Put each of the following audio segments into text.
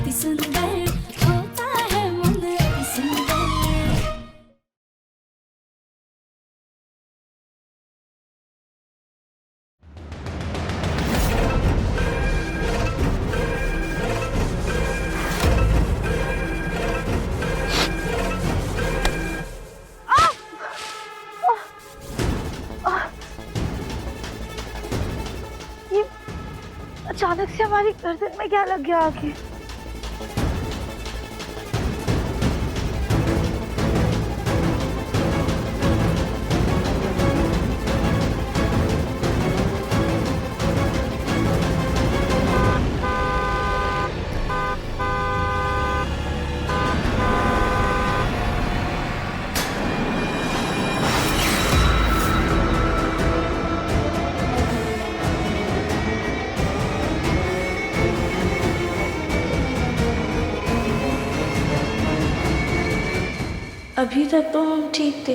अति सुंदर होता है मन अति सुंदर। अचानक से हमारी गर्दन में क्या लग गया आगे? अभी तक तो हम ठीक थे,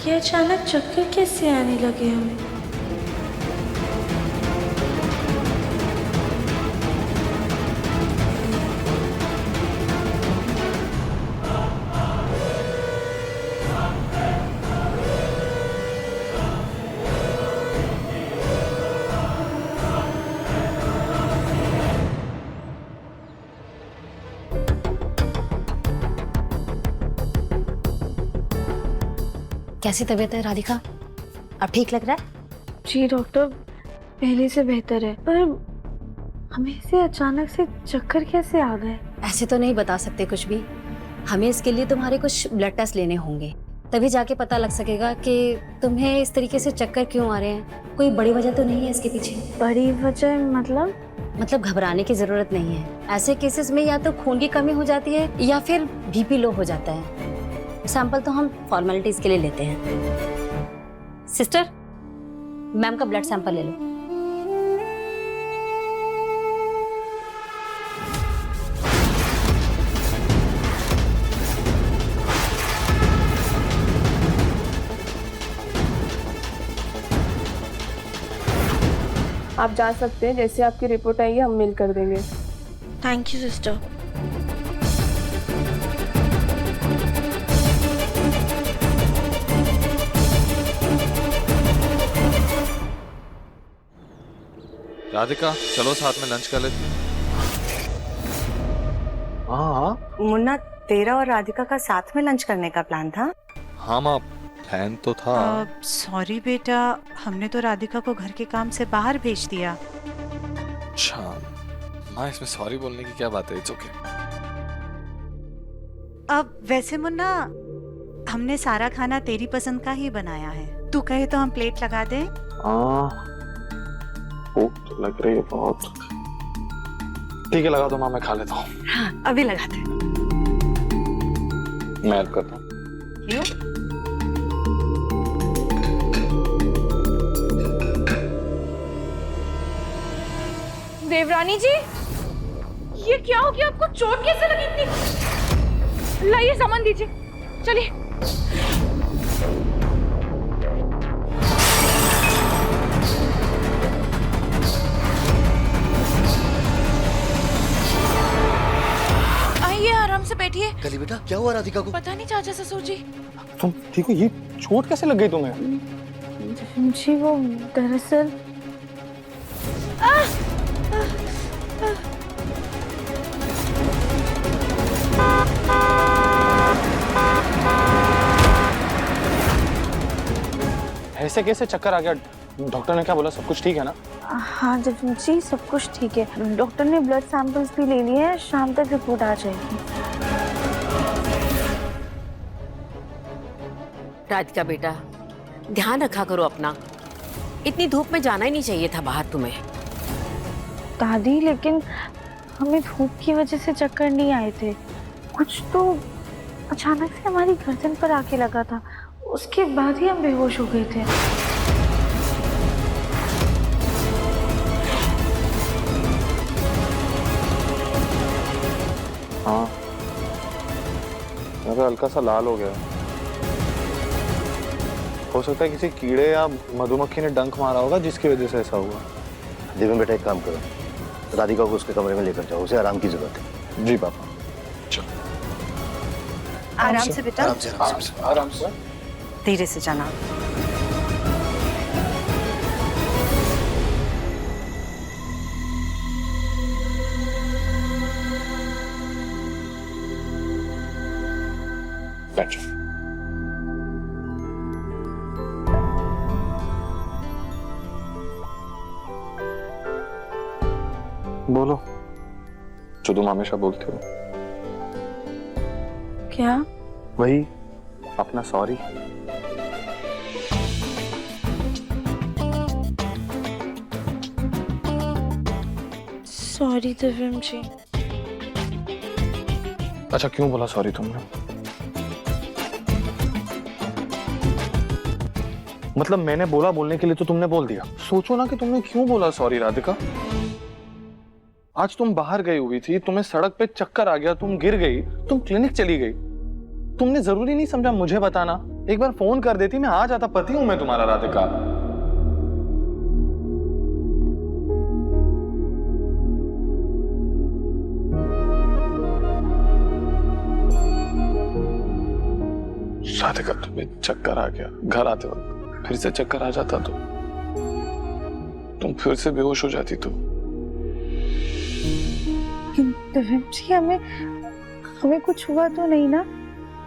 ये अचानक चक्कर कैसे आने लगे हमें? कैसी तबीयत है राधिका? अब ठीक लग रहा है? जी डॉक्टर, पहले से बेहतर है, पर हमें से अचानक से चक्कर कैसे आ गए? ऐसे तो नहीं बता सकते कुछ भी। हमें इसके लिए तुम्हारे कुछ ब्लड टेस्ट लेने होंगे, तभी जाके पता लग सकेगा कि तुम्हें इस तरीके से चक्कर क्यों आ रहे हैं। कोई बड़ी वजह तो नहीं है इसके पीछे? बड़ी वजह मतलब घबराने की जरूरत नहीं है। ऐसे केसेस में या तो खून की कमी हो जाती है या फिर बीपी लो हो जाता है। सैंपल तो हम फॉर्मेलिटीज के लिए लेते हैं। सिस्टर, मैम का ब्लड सैंपल ले लो। आप जा सकते हैं, जैसे आपकी रिपोर्ट आएगी हम मेल कर देंगे। Thank you sister. राधिका चलो साथ में लंच कर लेते हैं। हाँ मुन्ना, तेरा और राधिका का साथ में लंच करने का प्लान था? हाँ माँ, प्लान तो था। सॉरी बेटा, हमने तो राधिका को घर के काम से बाहर भेज दिया। अच्छा माँ, इसमें सॉरी बोलने की क्या बात है? It's okay. अब वैसे मुन्ना, हमने सारा खाना तेरी पसंद का ही बनाया है। तू कहे तो हम प्लेट लगा दें? भूख तो लग रही है बहुत। ठीक है लगा दो माँ, मैं खा लेता हूँ। हाँ अभी लगाते हैं। मैं हेल्प करता हूँ। क्यों? देवरानी जी, ये क्या हो गया? आपको चोट कैसे लगी इतनी? लाइए सामान दीजिए, चलिए। आइए आराम से बैठिए। कली बेटा, क्या हुआ राधिका को? पता नहीं चाचा ससुर जी। तुम ठीक हो? ये चोट कैसे लग गई तुम्हें? जी वो दरअसल ऐसे कैसे चक्कर आ गया? डॉक्टर ने क्या बोला? सब कुछ ठीक है ना? हाँ जी सब कुछ ठीक है। डॉक्टर ने ब्लड सैंपल्स भी ले लिए हैं, शाम तक रिपोर्ट आ जाएगी। राधिका बेटा, ध्यान रखा करो अपना। इतनी धूप में जाना ही नहीं चाहिए था बाहर तुम्हें। दादी, लेकिन हमें धूप की वजह से चक्कर नहीं आए थे, कुछ तो अचानक से हमारी गर्दन पर आके लगा था, उसके बाद ही हम बेहोश हो गए थे। हाँ, मेरा हल्का सा लाल हो गया। हो सकता है किसी कीड़े या मधुमक्खी ने डंक मारा होगा जिसकी वजह से ऐसा हुआ। देवन बेटा, एक काम करो, राधिका को उसके कमरे में लेकर जाओ, उसे आराम की जरूरत है। जी पापा। चलो आराम से बेटा, आराम से। धीरे से जाना। बैठो। बोलो जो तुम हमेशा बोलते हो। क्या? वही अपना सॉरी। सॉरी दिव्यम जी। अच्छा क्यों बोला सॉरी तुमने? मतलब मैंने बोला बोलने के लिए तो तुमने बोल दिया। सोचो ना कि तुमने क्यों बोला सॉरी राधिका। आज तुम बाहर गई हुई थी, तुम्हें सड़क पे चक्कर आ गया, तुम गिर गई, तुम क्लिनिक चली गई। तुमने जरूरी नहीं समझा मुझे बताना, एक बार फोन कर देती, मैं आ जाता। पति हूं मैं तुम्हारा राधिका। राधिका तुम्हें चक्कर आ गया, घर आते वक्त फिर से चक्कर आ जाता तो तुम फिर से बेहोश हो जाती तो। दिव्यम जी हमें कुछ हुआ तो नहीं ना?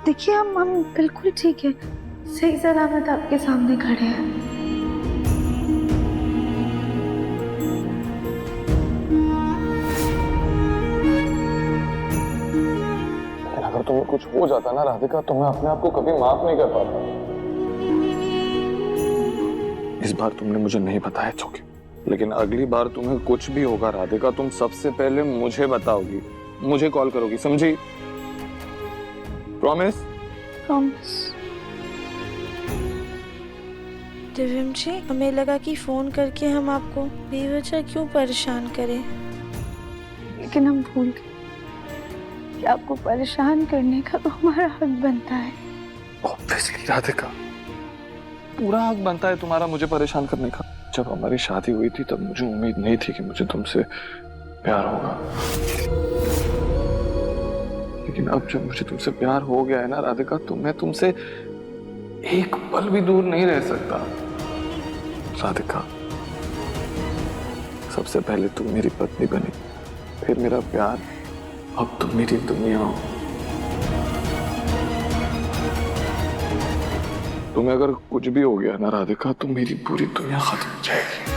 देखिए हम बिल्कुल ठीक है, सही सलामत आपके सामने खड़े हैं। अगर तुम्हें कुछ हो जाता ना राधिका, तो मैं अपने आप को कभी माफ नहीं कर पाता। इस बार तुमने मुझे नहीं बताया चौके, लेकिन अगली बार तुम्हें कुछ भी होगा राधिका, तुम सबसे पहले मुझे बताओगी, मुझे कॉल करोगी, समझी? प्रॉमिस? प्रॉमिस। दिव्यम जी हमें लगा कि फोन करके हम आपको बेवजह क्यों परेशान करें, लेकिन हम भूल गए कि आपको परेशान करने का तो हमारा हक बनता है। ऑब्वियसली राधिका, पूरा हक बनता है तुम्हारा मुझे परेशान करने का। जब हमारी शादी हुई थी तब मुझे उम्मीद नहीं थी कि मुझे तुमसे प्यार होगा, लेकिन अब जब मुझे तुमसे प्यार हो गया है ना राधिका, तो मैं तुमसे एक पल भी दूर नहीं रह सकता। राधिका, सबसे पहले तुम मेरी पत्नी बनी, फिर मेरा प्यार, अब तुम मेरी दुनिया हो। तुम्हें अगर कुछ भी हो गया ना राधिका, तो मेरी पूरी दुनिया खत्म हो जाएगी।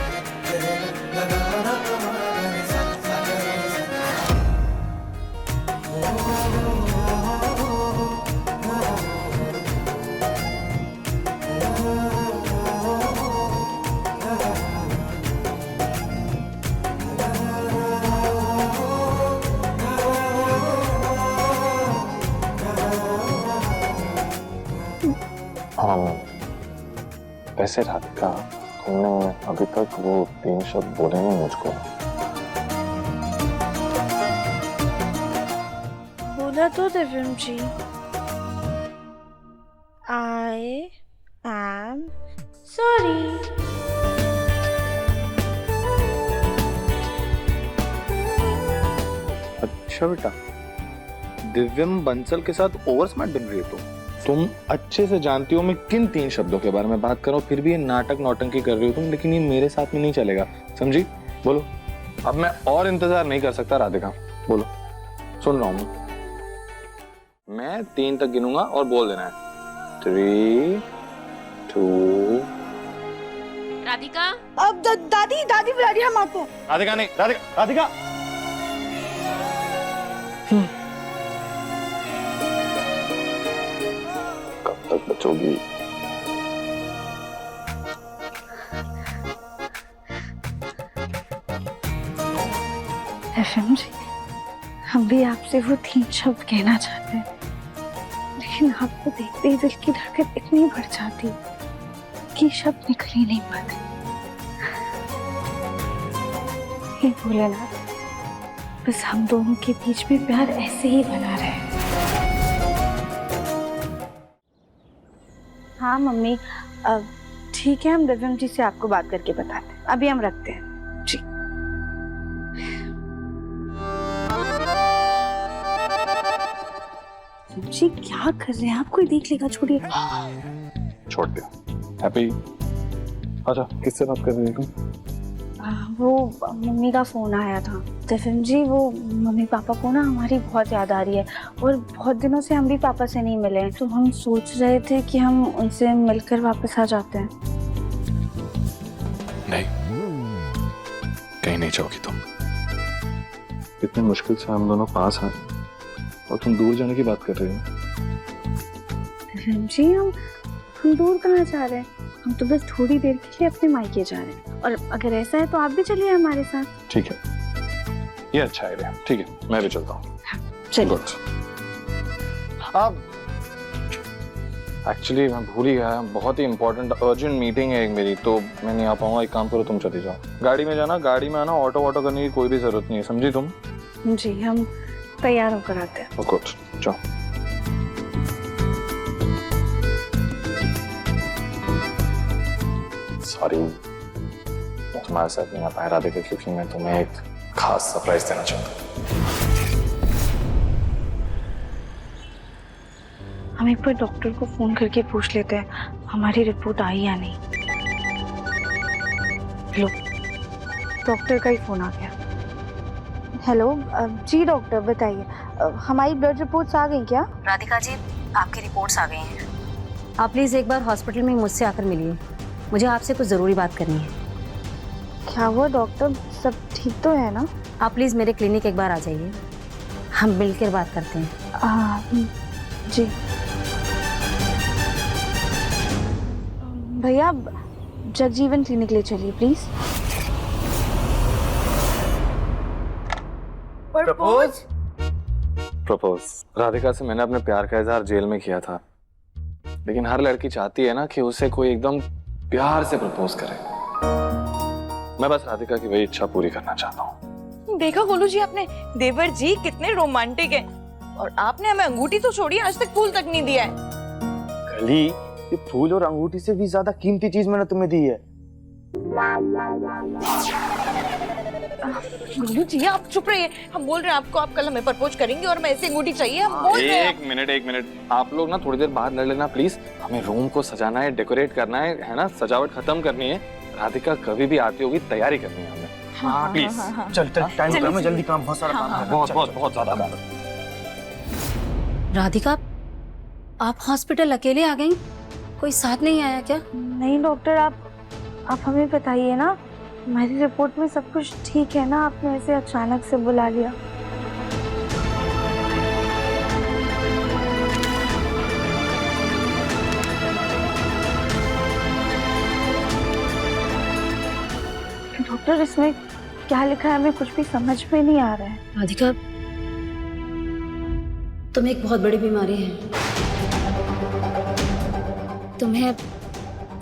वैसे राधिका, तुमने अभी तक वो 3 शब्द बोले नहीं मुझको। बोला तो दिव्यम जी, आई एम सॉरी। अच्छा बेटा, दिव्यम बंसल के साथ ओवर स्मार्ट बन रही है तुम अच्छे से जानती हो मैं किन 3 शब्दों के बारे में बात कर रहा हूँ, फिर भी ये नाटक नौटंकी कर रही हो तुम, लेकिन ये मेरे साथ में नहीं चलेगा, समझी? बोलो, अब मैं और इंतजार नहीं कर सकता राधिका, बोलो। सुन रहा हूँ मैं 3 तक गिनूंगा और बोल देना है 3, 2। राधिका, अब दादी बुला रही है हम आपको। राधिका नहीं, राधिका कब तक बचोगी? एफएम जी, हम भी आपसे वो 3 शब्द कहना चाहते हैं, लेकिन आपको देखते ही दिल की धड़कन इतनी बढ़ जाती कि शब्द निकल ही नहीं पाते। हे भोलेनाथ, बस हम दोनों के बीच में प्यार ऐसे ही बना रहे। हाँ मम्मी, ठीक है, हम दिव्यम जी से आपको बात करके बताते हैं। अभी हम रखते हैं जी। जी क्या कर रहे हैं आप? कोई देख लेगा, छोड़िए। छोड़ दिया। हैप्पी, अच्छा किससे बात कर रही है तुम? वो मम्मी का फोन आया था। दिव्यम जी, वो मम्मी पापा को ना हमारी बहुत याद आ रही है और बहुत दिनों से हम भी पापा से नहीं मिले हैं, तो हम सोच रहे थे कि हम उनसे मिलकर वापस आ जाते हैं। नहीं, कहीं नहीं जाओगी तुम। इतनी मुश्किल से हम दोनों पास हैं और तुम दूर जाने की बात कर रही हो। दिव्यम जी, हम दूर कहाँ जा रहे हैं? हम तो बस थोड़ी देर के लिए अपने मायके जा रहे हैं, और अगर ऐसा है तो आप भी चलिए हमारे साथ। ठीक है, ये अच्छा आइडिया। ठीक है, मैं भी चलता हूँ। चलिए। अब एक्चुअली मैं भूल ही गया, बहुत ही इंपॉर्टेंट अर्जेंट मीटिंग है एक मेरी, तो मैं नहीं आ पाऊंगा। एक काम करो, तुम चली जाओ, गाड़ी में जाना। गाड़ी में आना, ऑटो करने की कोई भी जरूरत नहीं है, समझी तुम? जी, हम तैयार होकर आते हैं। गुड, जाओ। सॉरी तुम्हारे साथ नहीं आ पाया राधिका, क्योंकि मैं तुम्हें एक खास सरप्राइज देना चाहता हूँ। हम एक बार डॉक्टर को फोन करके पूछ लेते हैं हमारी रिपोर्ट आई या नहीं। लो, डॉक्टर का ही फोन आ गया। हेलो जी डॉक्टर, बताइए हमारी ब्लड रिपोर्ट्स आ गई क्या? राधिका जी, आपकी रिपोर्ट्स आ गई हैं। आप प्लीज़ एक बार हॉस्पिटल में मुझसे आकर मिलिए, मुझे आपसे कुछ ज़रूरी बात करनी है। क्या हुआ डॉक्टर, सब ठीक तो है ना? आप प्लीज़ मेरे क्लिनिक एक बार आ जाइए, हम मिलकर बात करते हैं। जी भैया, जगजीवन क्लिनिक ले चलिए प्लीज। प्रपोज राधिका से मैंने अपने प्यार का इजहार जेल में किया था, लेकिन हर लड़की चाहती है ना कि उसे कोई एकदम प्यार से प्रपोज करे। मैं बस राधिका की वही इच्छा पूरी करना चाहता हूँ। देखा गोलू जी आपने, देवर जी कितने रोमांटिक हैं, और आपने हमें अंगूठी तो छोड़ी, आज तक फूल तक नहीं दिया है। कली, ये फूल और अंगूठी से भी ज्यादा कीमती चीज मैंने तुम्हें दी है। गोलू जी आप चुप रहिए, हम बोल रहे हैं आपको, आप कल हमें प्रपोज करेंगे और हमें ऐसी अंगूठी चाहिए, हम बोल रहे हैं। एक मिनट, आप लोग ना थोड़ी देर बाहर लड़ लेना प्लीज। हमें रूम को सजाना है, डेकोरेट करना है ना, सजावट खत्म करनी है। राधिका कभी भी आती होगी, तैयारी करनी है हमें। हाँ, प्लीज चल टाइम कम है, जल्दी काम, बहुत सारा काम है। बहुत ज्यादा काम है। राधिका, आप हॉस्पिटल अकेले आ गई, कोई साथ नहीं आया क्या? नहीं डॉक्टर, आप हमें बताइए ना, हमारी रिपोर्ट में सब कुछ ठीक है ना? आपने ऐसे अचानक से बुला लिया। डॉक्टर, इसमें क्या लिखा है हमें कुछ भी समझ में नहीं आ रहा है। राधिका, तुम्हें एक बहुत बड़ी बीमारी है, तुम्हें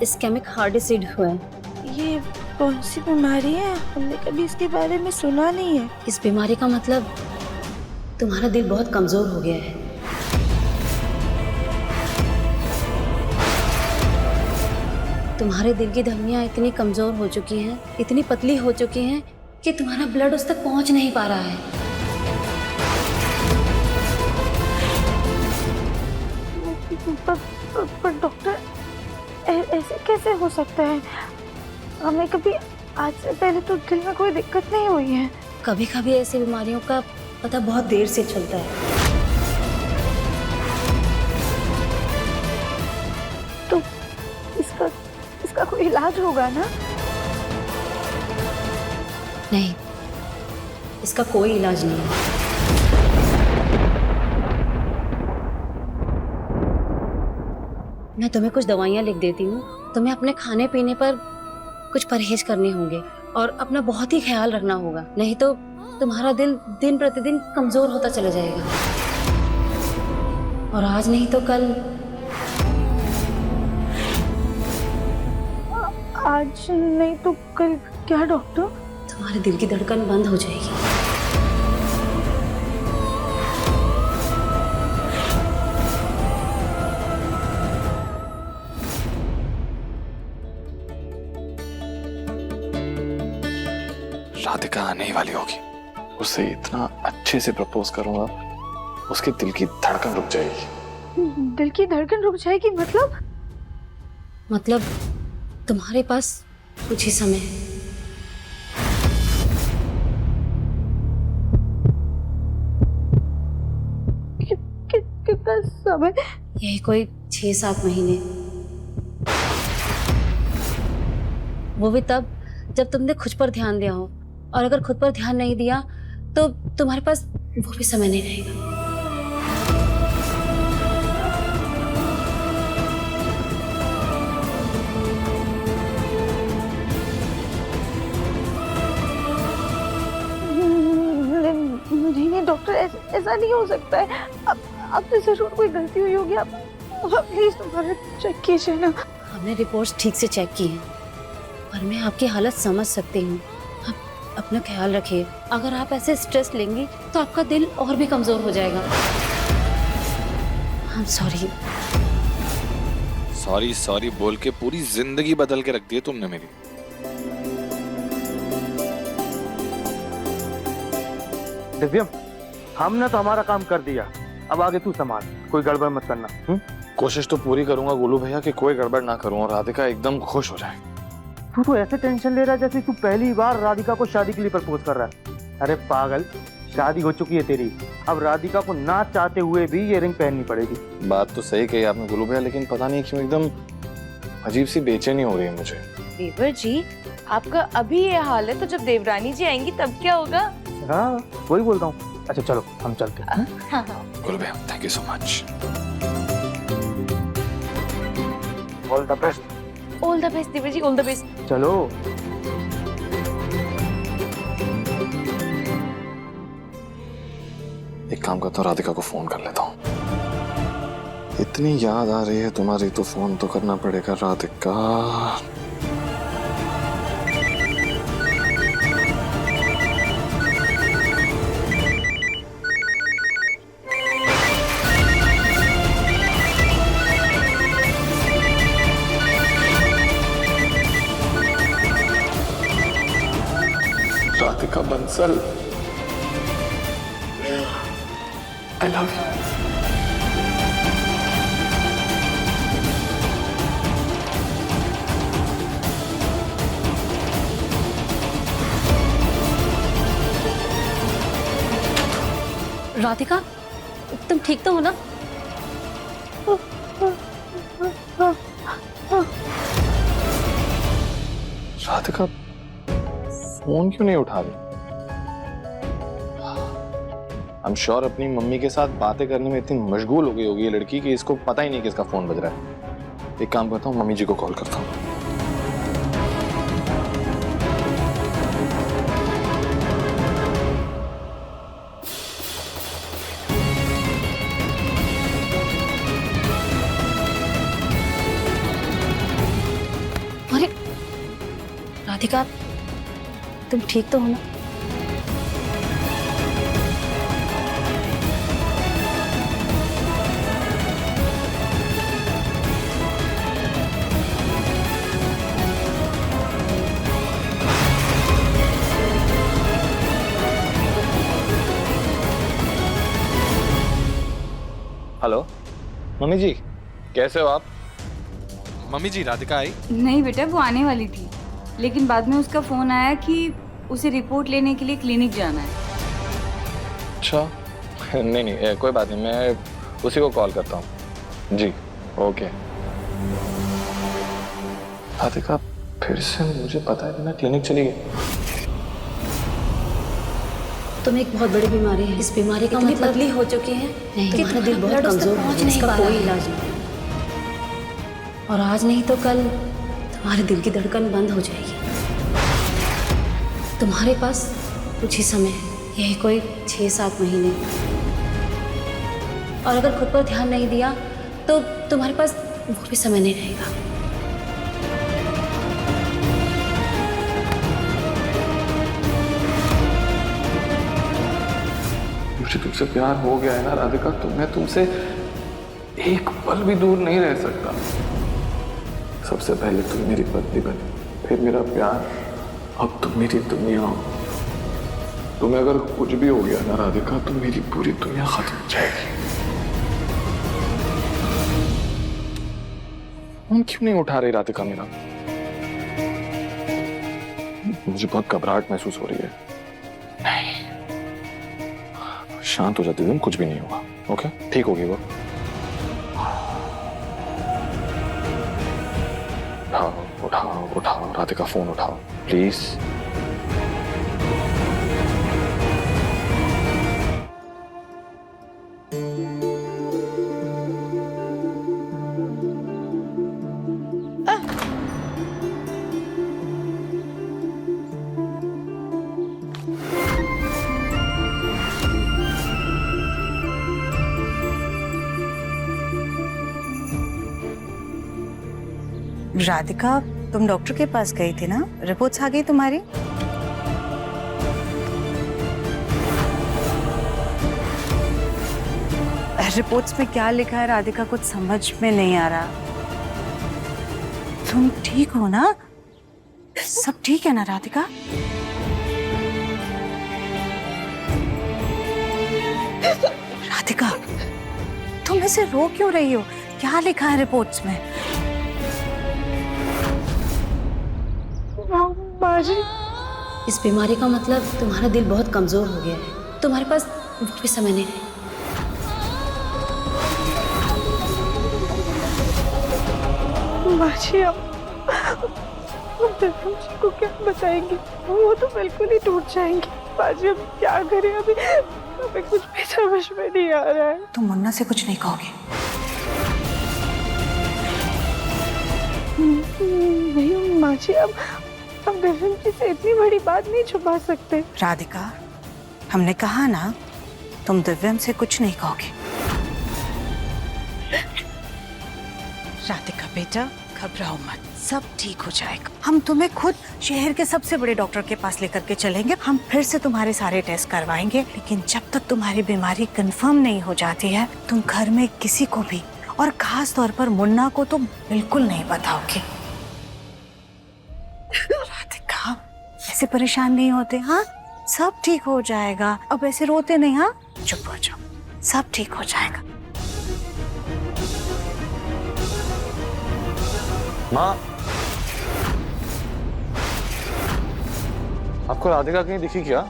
इस्केमिक हार्ट डिसीज हुआ है। ये कौन सी बीमारी है? हमने कभी इसके बारे में सुना नहीं है। इस बीमारी का मतलब तुम्हारा दिल बहुत कमजोर हो गया है। तुम्हारे दिल की धमनियां इतनी कमजोर हो चुकी हैं, इतनी पतली हो चुकी हैं कि तुम्हारा ब्लड उस तक पहुंच नहीं पा रहा है। पर डॉक्टर, ऐसे कैसे हो सकता है? हमें कभी आज से पहले तो दिल में कोई दिक्कत नहीं हुई है। कभी कभी ऐसी बीमारियों का पता बहुत देर से चलता है। तो इसका कोई इलाज होगा ना? नहीं, इसका कोई इलाज नहीं है। मैं तुम्हें कुछ दवाइयाँ लिख देती हूँ, तुम्हें अपने खाने पीने पर कुछ परहेज करने होंगे और अपना बहुत ही ख्याल रखना होगा, नहीं तो तुम्हारा दिल दिन प्रतिदिन कमजोर होता चला जाएगा, और आज नहीं तो कल। आज नहीं तो कल क्या डॉक्टर? तुम्हारे दिल की धड़कन बंद हो जाएगी। राधिका आने ही वाली होगी, उसे इतना अच्छे से प्रपोज करूंगा, उसके दिल की धड़कन रुक जाएगी। दिल की धड़कन रुक जाएगी मतलब तुम्हारे पास कुछ ही समय है। कितना समय? यही कोई 6-7 महीने, वो भी तब जब तुमने खुद पर ध्यान दिया हो, और अगर खुद पर ध्यान नहीं दिया तो तुम्हारे पास वो भी समय नहीं रहेगा। नहीं डॉक्टर, ऐसा नहीं हो सकता है। अब तो जरूर कोई गलती हुई होगी। आप प्लीज दोबारा चेक कीजिए ना। हमने रिपोर्ट्स ठीक से चेक की हैं, पर मैं आपकी हालत समझ सकती हूँ। आप अपना ख्याल रखिए। अगर आप ऐसे स्ट्रेस लेंगी तो आपका दिल और भी कमजोर हो जाएगा। I am sorry. Sorry sorry बोल के पूरी जिंदगी बदल के रख दी है तुमने मेरी। दिव्यम, हमने तो हमारा काम कर दिया, अब आगे तू संभाल, कोई गड़बड़ मत करना। कोशिश तो पूरी करूंगा गोलू भैया कि कोई गड़बड़ ना करूं और राधिका एकदम खुश हो जाए। तू तो ऐसे टेंशन ले रहा है जैसे तू पहली बार राधिका को शादी के लिए प्रपोज कर रहा है। अरे पागल, शादी हो चुकी है तेरी, अब राधिका को ना चाहते हुए भी ये रिंग पहननी पड़ेगी। बात तो सही कही आपने गोलू भैया, लेकिन पता नहीं क्यों एकदम अजीब सी बेचैनी हो रही है मुझे। देवर जी, आपका अभी ये हाल है तो जब देवरानी जी आएंगी तब क्या होगा? हाँ वही बोलता हूँ। अच्छा चलो हम चलते हैं। हाँ। गोलू भैया thank you so much. All the best. All the best देवर जी, ऑल द बेस्ट। चलो। एक काम करता हूँ, राधिका को फोन कर लेता हूँ। इतनी याद आ रही है तुम्हारी तो फोन तो करना पड़ेगा Radhika. Radhika Bansal, I love you. Radhika, तुम ठीक तो हो ना? राधिका फोन क्यों नहीं उठा रही? I'm sure अपनी मम्मी के साथ बातें करने में इतनी मशगूल हो गई होगी ये लड़की कि इसको पता ही नहीं कि इसका फोन बज रहा है। एक काम करता हूँ, मम्मी जी को कॉल करता हूँ। अरे राधिका, तुम ठीक तो हो ना? हेलो मम्मी जी, कैसे हो आप? मम्मी जी राधिका आई? नहीं बेटा, वो आने वाली थी, लेकिन बाद में उसका फोन आया कि उसे रिपोर्ट लेने के लिए क्लिनिक जाना है। अच्छा नहीं नहीं कोई बात नहीं, मैं उसी को कॉल करता हूँ। जी ओके। राधिका फिर से मुझे पता है कि मैं क्लिनिक चली गई। तुम्हें एक बहुत बड़ी बीमारी है। इस बीमारी का मतलब पतली हो चुकी है नहीं, तुम्हारा दिल बहुत कमजोर है, इसका कोई इलाज नहीं। और आज नहीं तो कल तुम्हारे दिल की धड़कन बंद हो जाएगी। तुम्हारे पास कुछ ही समय है, यही कोई 6-7 महीने। और अगर खुद पर ध्यान नहीं दिया तो तुम्हारे पास वो भी समय नहीं रहेगा। मुझे तुमसे प्यार हो गया है ना राधिका, तो मैं तुमसे एक पल भी दूर नहीं रह सकता। सबसे पहले तुम मेरी पत्नी बनी, फिर मेरा प्यार, अब तुम मेरी दुनिया हो। तुम्हें अगर कुछ भी हो गया ना राधिका तो मेरी पूरी दुनिया खत्म हो जाएगी। फोन क्यों नहीं उठा रही राधिका मेरा? मुझे बहुत घबराहट महसूस हो रही है। नहीं, शांत हो जाती तुम, कुछ भी नहीं होगा। ओके, ठीक होगी वो। उठाओ उठाओ उठाओ राधिका, फोन उठाओ प्लीज। राधिका, तुम डॉक्टर के पास गई थी ना? रिपोर्ट्स आ गई तुम्हारी? रिपोर्ट्स में क्या लिखा है राधिका, कुछ समझ में नहीं आ रहा। तुम ठीक हो ना? सब ठीक है ना राधिका? राधिका, तुम ऐसे रो क्यों रही हो? क्या लिखा है रिपोर्ट्स में? इस बीमारी का मतलब तुम्हारा दिल बहुत कमजोर हो गया है, तुम्हारे पास कुछ भी समय नहीं है। बाजी, हम दर्पण जी को क्या बताएंगे? वो तो बिल्कुल ही टूट जाएंगे। बाजी, हम क्या करें? अभी हमें कुछ भी समझ में नहीं आ रहा है। तुम मुन्ना से कुछ नहीं कहोगे? नहीं बाजी, अब दर्पण जी से इतनी बड़ी बात नहीं छुपा सकते। राधिका, हमने कहा ना तुम दिव्यम से कुछ नहीं कहोगे। राधिका बेटा, घबराओ मत, सब ठीक हो जाएगा। हम तुम्हें खुद शहर के सबसे बड़े डॉक्टर के पास लेकर के चलेंगे। हम फिर से तुम्हारे सारे टेस्ट करवाएंगे, लेकिन जब तक तुम्हारी बीमारी कंफर्म नहीं हो जाती है, तुम घर में किसी को भी, और खास तौर पर मुन्ना को, तो बिल्कुल नहीं बताओगे। राधिका, ऐसे परेशान नहीं होते। हाँ, सब ठीक हो जाएगा। अब ऐसे रोते नहीं। हाँ, चुप हो जाओ, सब ठीक हो जाएगा। माँ, आपको राधिका कहीं दिखी क्या?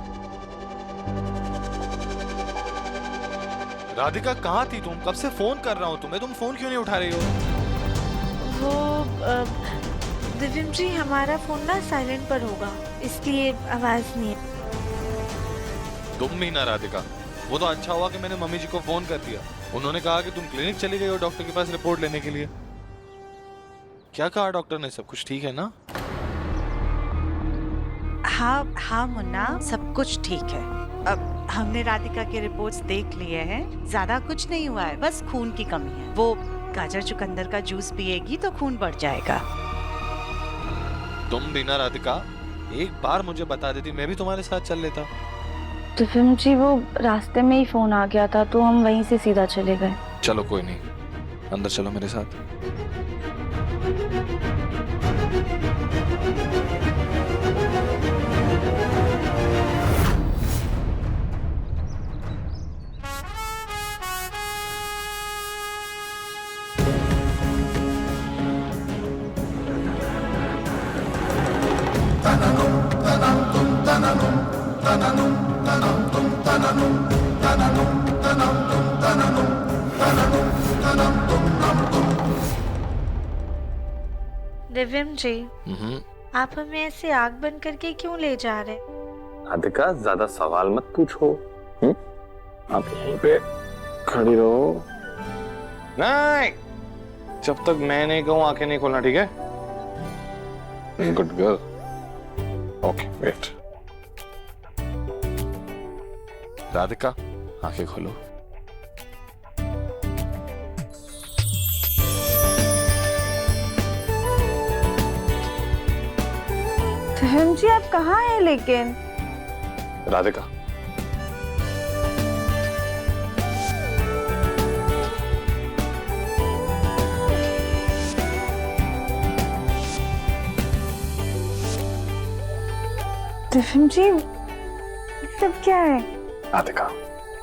राधिका कहाँ थी तुम? कब से फोन कर रहा हूँ तुम्हें, तुम फोन क्यों नहीं उठा रही हो? वो दिव्यम जी, हमारा फोन ना साइलेंट पर होगा, इसलिए आवाज नहीं है। तुम भी ना राधिका, वो तो अच्छा हुआ कि मैंने मम्मी जी को फोन कर दिया। उन्होंने कहा कि तुम क्लिनिक चली गई हो डॉक्टर के पास रिपोर्ट लेने के लिए। क्या कहा डॉक्टर ने? सब कुछ ठीक है ना? हाँ हाँ मुन्ना, सब कुछ ठीक है। अब हमने राधिका के रिपोर्ट्स देख लिए हैं, ज्यादा कुछ नहीं हुआ है, बस खून की कमी है। वो गाजर चुकंदर का जूस पिएगी तो खून बढ़ जाएगा। तुम भी ना राधिका, एक बार मुझे बता देती, मैं भी तुम्हारे साथ चल लेता। दिव्यम जी, वो रास्ते में ही फोन आ गया था तो हम वहीं से सीधा चले गए। चलो कोई नहीं, अंदर चलो मेरे साथ। दिव्यम जी, आप हमें ऐसे आग बंद करके क्यों ले जा रहे? राधिका, ज्यादा सवाल मत पूछो। आप यहीं पे खड़ी रहो। नहीं, जब तक मैं नहीं कहूं आंखें नहीं खोलना, ठीक है? Good girl. Okay, wait. Radhika, आंखें खोलो। दिव्यम जी, आप कहाँ हैं लेकिन? राधिका, दिव्यम जी, सब क्या है? राधिका,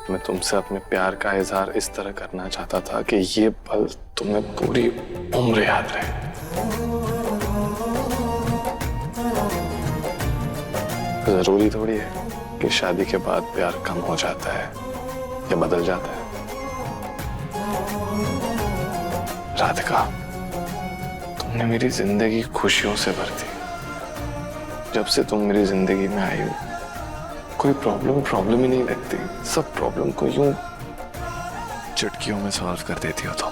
मैं तुमसे अपने प्यार का इजहार इस तरह करना चाहता था कि ये पल तुम्हें पूरी उम्र याद रहे। जरूरी थोड़ी है कि शादी के बाद प्यार कम हो जाता है या बदल जाता है। राधिका, तुमने मेरी जिंदगी खुशियों से भर दी। जब से तुम मेरी जिंदगी में आई हो, कोई प्रॉब्लम ही नहीं लगती। सब प्रॉब्लम को यूं चुटकियों में सॉल्व कर देती हो तुम।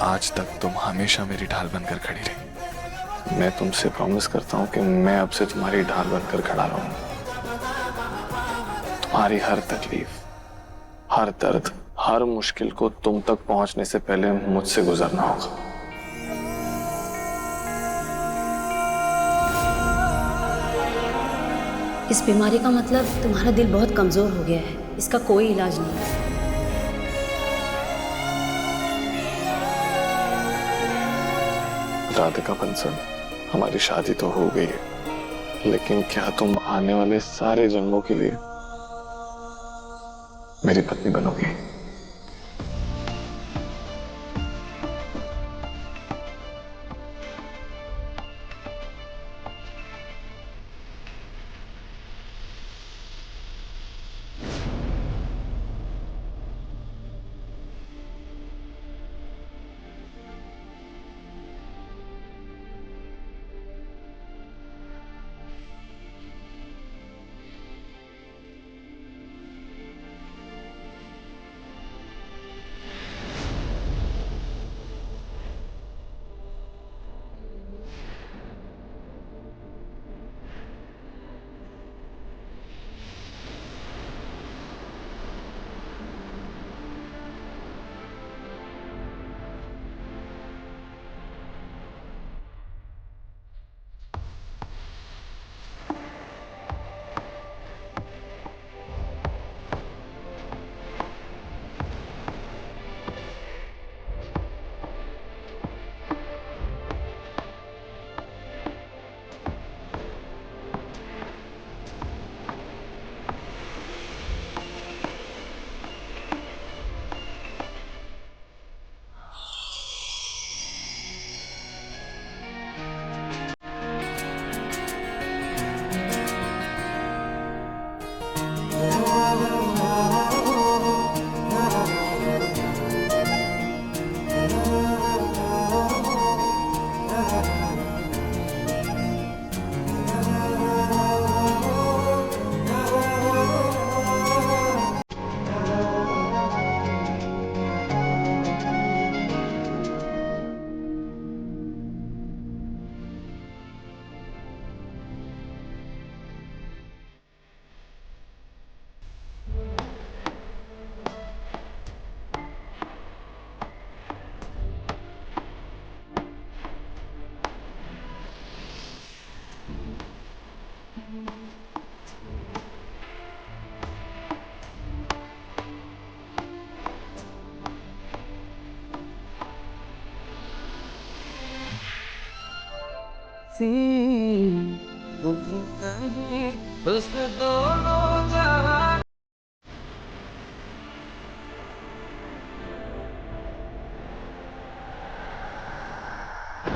आज तक तुम हमेशा मेरी ढाल बनकर खड़ी रही। मैं तुमसे प्रॉमिस करता हूं कि मैं अब से तुम्हारी ढाल बनकर खड़ा रहूंगा। तुम्हारी हर तकलीफ, हर दर्द, हर मुश्किल को तुम तक पहुंचने से पहले मुझसे गुजरना होगा। इस बीमारी का मतलब तुम्हारा दिल बहुत कमजोर हो गया है, इसका कोई इलाज नहीं है। राधिका बंसल, हमारी शादी तो हो गई है, लेकिन क्या तुम आने वाले सारे जन्मों के लिए मेरी पत्नी बनोगी?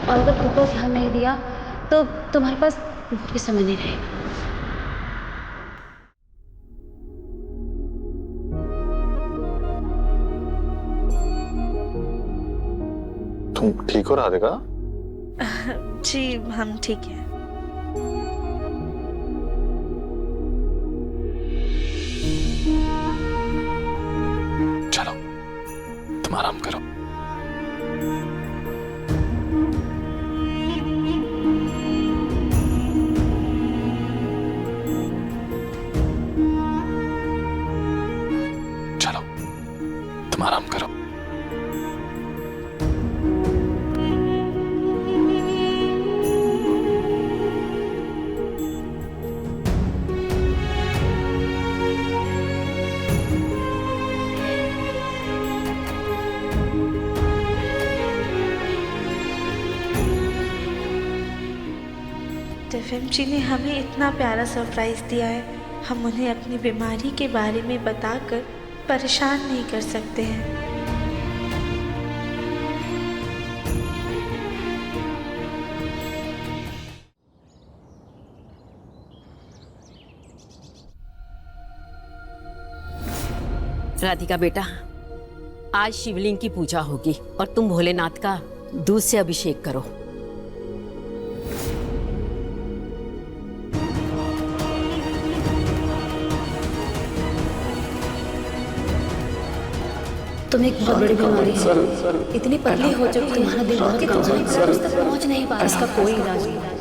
और अगर खुद पर ध्यान नहीं दिया तो तुम्हारे पास भी समय नहीं रहेगा। तुम ठीक हो राधिका? जी हम ठीक हैं। चलो तुम आराम करो। चलो तुम आराम करो। दिव्यम जी ने हमें इतना प्यारा सरप्राइज दिया है, हम उन्हें अपनी बीमारी के बारे में बताकर परेशान नहीं कर सकते हैं। राधिका बेटा, आज शिवलिंग की पूजा होगी और तुम भोलेनाथ का दूध से अभिषेक करो। तुम्हें एक बहुत बड़ी बीमारी है, इतनी पतली हो चुकी तुम्हारा दिमाग कि तुम्हारी नस तक पहुंच नहीं पा रहा। इसका कोई इलाज नहीं है।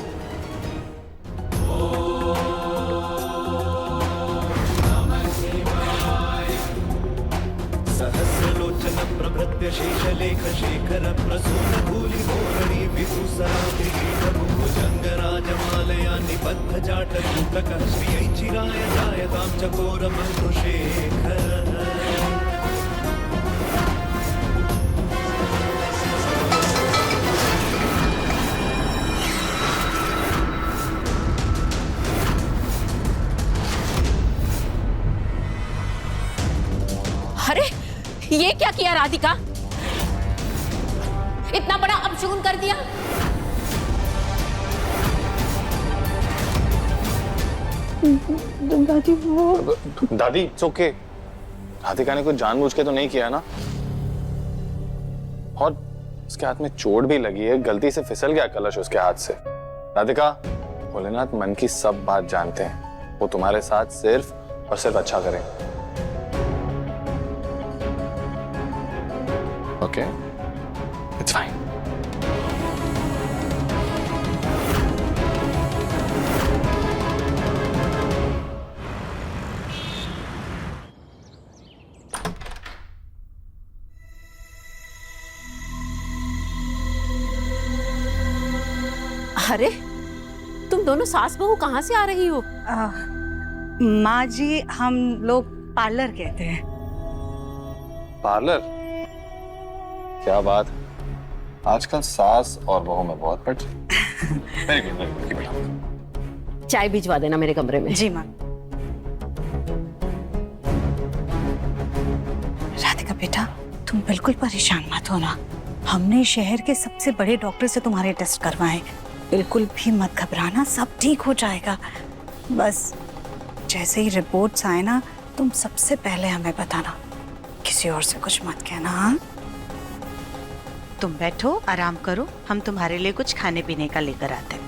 सहस्रलोचन प्रभृत्य शेषलेख शेखर प्रसून धूलि धोरणी विभूषरात्रि भुजंगराजमालया निबद्ध जाटकूटकः श्रियै चिराय जायतां चकोर मधुशेखर। अरे ये क्या किया राधिका? इतना बड़ा अपशगुन कर दिया। दादी वो दादी इट्स ओके। राधिका ने कुछ जानबूझ के तो नहीं किया ना, और उसके हाथ में चोट भी लगी है, गलती से फिसल गया कलश उसके हाथ से। राधिका, भोलेनाथ मन की सब बात जानते हैं, वो तुम्हारे साथ सिर्फ और सिर्फ अच्छा करें। Okay, it's fine. अरे तुम दोनों सास बहू कहाँ से आ रही हो? माँ जी, हम लोग पार्लर कहते हैं। पार्लर? क्या बात, आजकल सास और बहू में बहुत पट। Very good. चाय भिजवा देना मेरे कमरे में। जी माँ। राधिका बेटा, तुम बिल्कुल परेशान मत होना। हमने शहर के सबसे बड़े डॉक्टर से तुम्हारे टेस्ट करवाए। बिल्कुल भी मत घबराना, सब ठीक हो जाएगा। बस जैसे ही रिपोर्ट्स आए ना, तुम सबसे पहले हमें बताना, किसी और से कुछ मत कहना। हाँ? तुम बैठो, आराम करो, हम तुम्हारे लिए कुछ खाने पीने का लेकर आते हैं।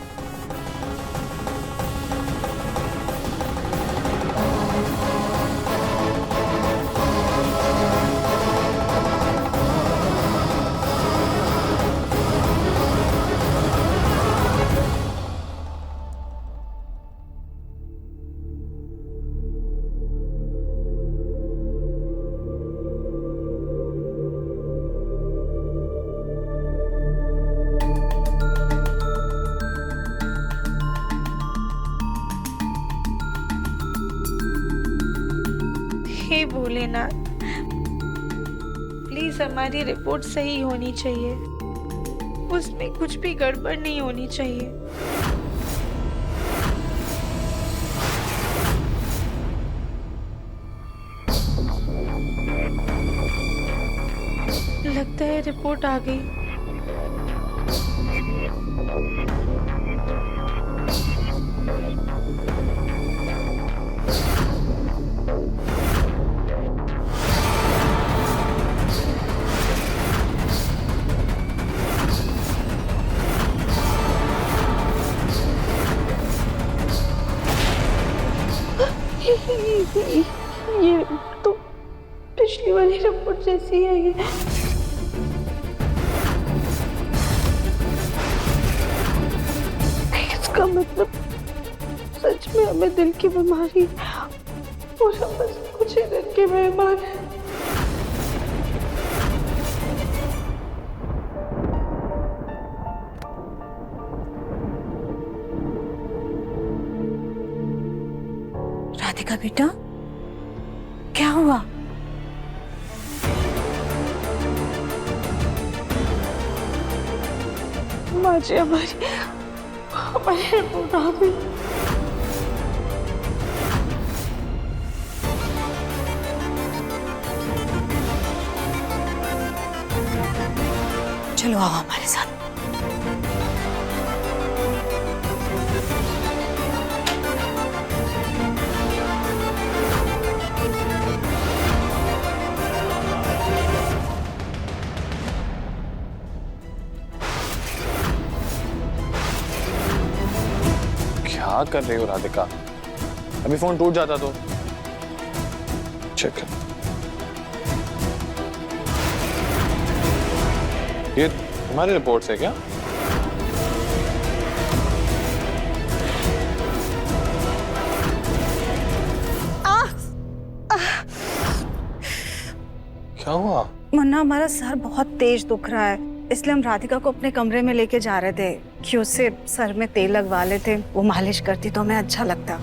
हे भोलेनाथ, प्लीज हमारी रिपोर्ट सही होनी चाहिए, उसमें कुछ भी गड़बड़ नहीं होनी चाहिए। लगता है रिपोर्ट आ गई। ये तो पिछली वाली रिपोर्ट जैसी है। ये इसका मतलब सच में हमें दिल की बीमारी और हम बस कुछ ही दिन के मेहमान हैं। राधिका बेटा, क्या हुआ? माँ जी, हमारी रिपोर्ट आ गई। चलो आओ हमारे साथ। क्या कर रही हो राधिका? अभी फोन टूट जाता तो। चेक ये तुम्हारी रिपोर्ट से क्या? क्या हुआ? मुन्ना, हमारा सर बहुत तेज दुख रहा है, इसलिए हम राधिका को अपने कमरे में लेके जा रहे थे कि उससे सर में तेल लगवा लेते, वो मालिश करती तो हमें अच्छा लगता।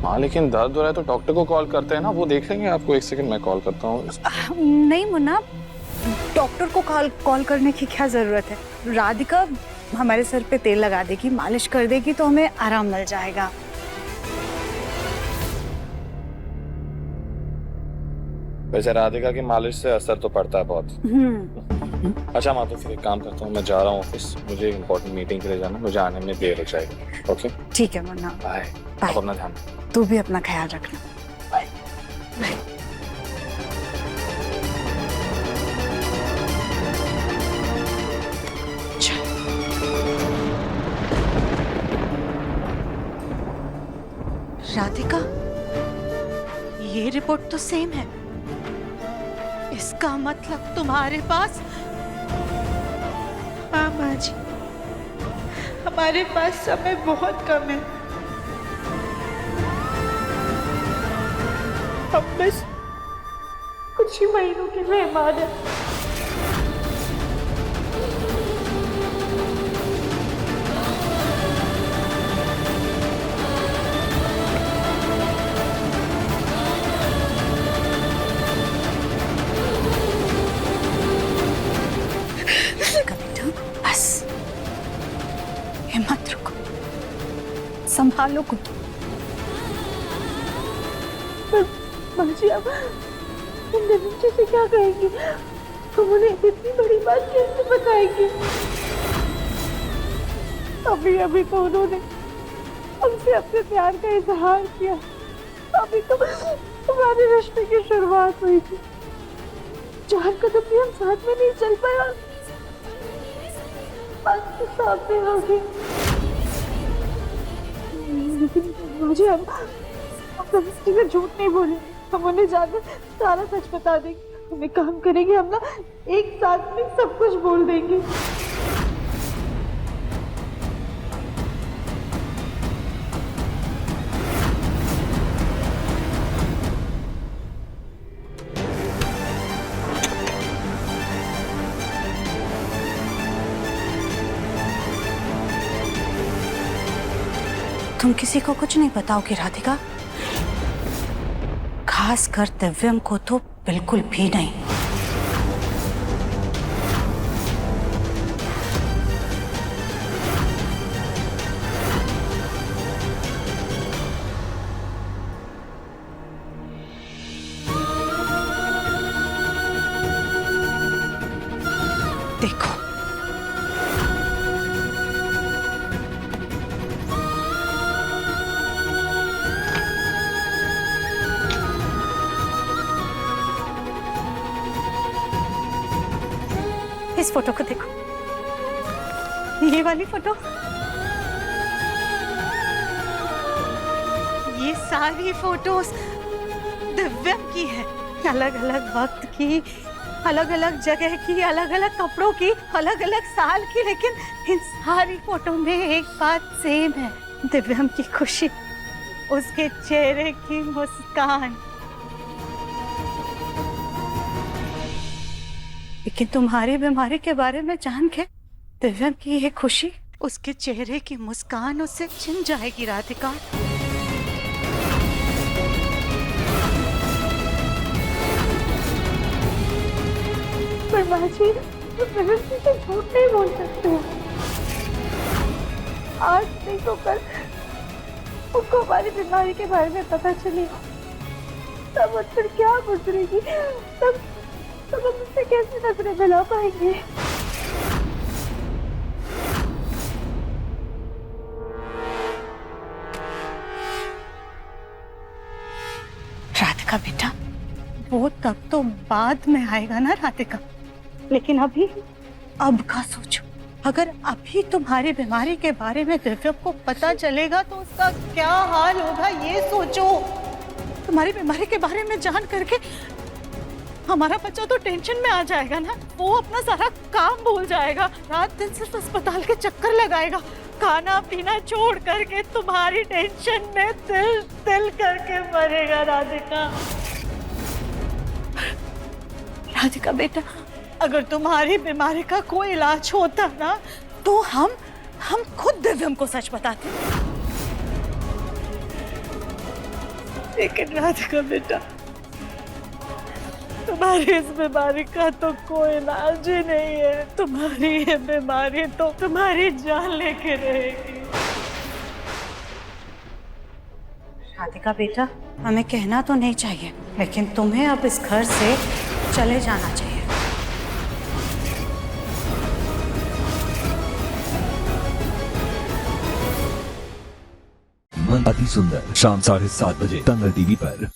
हाँ लेकिन दर्द हो रहा है तो डॉक्टर को कॉल करते हैं ना, वो देख लेंगे आपको। एक सेकंड मैं कॉल करता हूँ। नहीं मुन्ना, डॉक्टर को कॉल करने की क्या जरूरत है। राधिका हमारे सर पे तेल लगा देगी, मालिश कर देगी तो हमें आराम मिल जाएगा। वैसे राधिका की मालिश से असर तो पड़ता है बहुत। अच्छा माँ, तो फिर एक काम करता हूँ, मैं जा रहा हूँ ऑफिस, मुझे इंपॉर्टेंट मीटिंग के लिए जाना, मुझे आने में देर हो जाएगी। ओके ठीक है मुन्ना, बाय। बाय। अपना ध्यान। तू भी अपना ख्याल रखना। बाय। राधिका, ये रिपोर्ट तो सेम है। इसका मतलब तुम्हारे पास। हाँ माँ जी, हमारे पास समय बहुत कम है। हम बस कुछ ही महीनों के मेहमान हैं। मत रुको, संभालो को। माँ जी, अब निरंजन से क्या कहेंगे? हम उन्हें इतनी बड़ी बात कैसे बताएंगे? अभी अभी तो उन्होंने हमसे अपने प्यार का इजहार किया, अभी तो हमारे रिश्ते की शुरुआत हुई थी। 4 कदम भी हम साथ में नहीं चल पाए, बात तो सामने हो गई। लेकिन मुझे हम किसी में झूठ नहीं बोले, हम उन्हें जाकर सारा सच बता देंगे। हम एक काम करेंगे, हम ना एक साथ में सब कुछ बोल देंगे। तुम किसी को कुछ नहीं बताओगी राधिका? खास कर दिव्यम को तो बिल्कुल भी नहीं। देखो, इस फोटो को देखो, ये वाली फोटो, ये सारी फोटोज दिव्यम की है। अलग अलग वक्त की, अलग अलग जगह की, अलग अलग कपड़ों की, अलग अलग साल की, लेकिन इन सारी फोटो में एक बात सेम है, दिव्यम की खुशी, उसके चेहरे की मुस्कान। लेकिन तुम्हारी बीमारी के बारे में जान के दिव्यम की ये खुशी, उसके चेहरे की मुस्कान उससे छिन जाएगी राधिका। पर माँ जी, प्रकृति से झूठ नहीं बोल सकते। आज नहीं तो कल उसको हमारी बीमारी के बारे में पता चलेगा, तब उस पर क्या गुजरेगी, तब तब हम उससे कैसे नजरें मिला पाएंगे? राधिका बेटा, वो तब तो बाद में आएगा ना राधिका, लेकिन अभी अब का सोचो। अगर अभी तुम्हारी बीमारी के बारे में दिव्या को पता चलेगा तो उसका क्या हाल होगा, ये सोचो। तुम्हारी बीमारी के बारे में जान करके हमारा बच्चा तो टेंशन में आ जाएगा ना, वो अपना सारा काम भूल जाएगा, रात दिन सिर्फ अस्पताल के चक्कर लगाएगा, खाना पीना छोड़ करके तुम्हारी टेंशन में दिल दिल करके मरेगा। राधिका, राधिका बेटा, अगर तुम्हारी बीमारी का कोई इलाज होता ना तो हम खुद दिव्यम को सच बताते। लेकिन राधिका बेटा, तुम्हारी इस बीमारी का तो कोई इलाज ही नहीं है। तुम्हारी ये बीमारी तो तुम्हारी जान लेके रहेगी। राधिका बेटा, हमें कहना तो नहीं चाहिए, लेकिन तुम्हें अब इस घर से चले जाना चाहिए। मन अति सुंदर, शाम 7:30 बजे दंगल टीवी पर।